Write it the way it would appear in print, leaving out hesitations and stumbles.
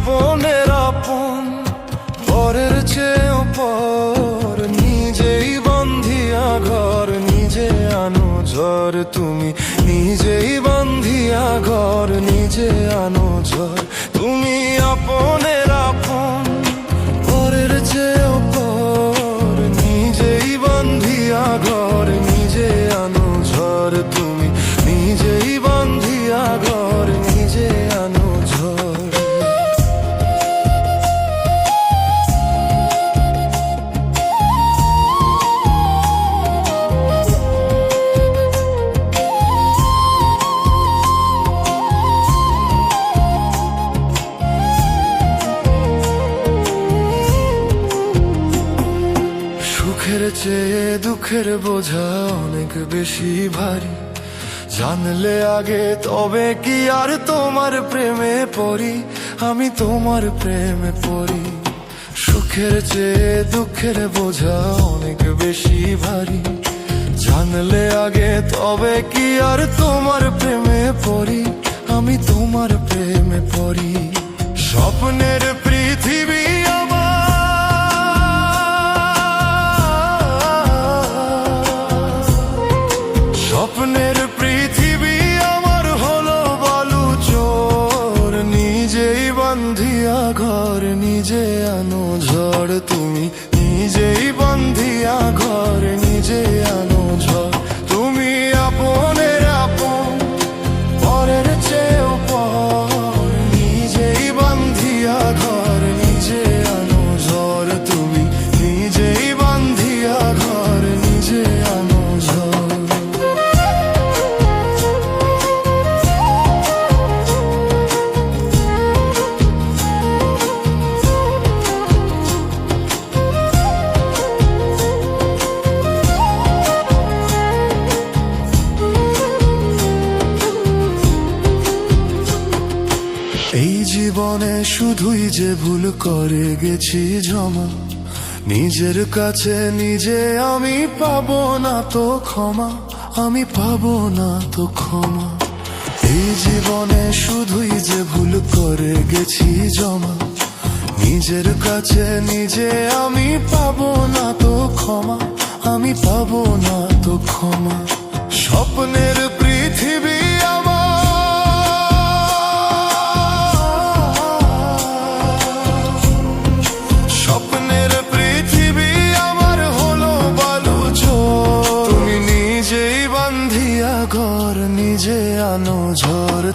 আপনের আপন, পরের চেয়েও পর, নিজেই বন্ধিয়া ঘর, নিজে আনো ঝড়। তুমি নিজেই বন্ধিয়া ঘর, নিজে আনো ঝড়। তুমি আপনের আপন, পরের চেয়েও পর, নিজেই বন্ধিয়া ঘর, নিজে আনো ঝড়। তুমি নিজেই বন্ধিয়া ঘর, নিজে আনো ঝড়। সুখের চেয়ে দুঃখের বোঝা অনেক বেশি ভারী, জানলে আগে তবে কি আর তোমার প্রেমে পড়ি, আমি তোমার প্রেমে পড়ি। সুখের চেয়ে দুঃখের বোঝা অনেক বেশি ভারী, জানলে আগে তবে কি আর তোমার প্রেমে পড়ি, আমি তোমার প্রেমে পড়ি। স্বপ্নের পৃথিবী স্বপ্নের পৃথিবী আমার হলো বালু চোর, নিজেই বন্ধিয়া ঘর, নিজে আনো ঝড়। তুমি নিজেই বন্ধিয়া ঘর, নিজে আনো ঝড়। তুমি আপনের আপন, পরের চেয়েও পর, নিজেই বন্ধিয়া ঘর, নিজে আনো ঝড়। তুমি নিজেই বন্ধিয়া ঘর, নিজে আনো ঝড়। এই জীবনে শুধুই যে ভুল করে গেছি জমা, নিজের কাছে নিজে আমি পাবো না তো ক্ষমা, আমি পাবো না তো ক্ষমা। এই জীবনে শুধুই যে ভুল করে গেছি জমা, নিজের কাছে নিজে আমি পাবো না তো ক্ষমা, আমি পাবো না তো ক্ষমা। স্বপ্নের পৃথিবী স্বপ্নের পৃথিবী আমার হলো বালু চোর, তুমি নিজেই বন্ধিয়া ঘর, নিজে আনো ঝড়।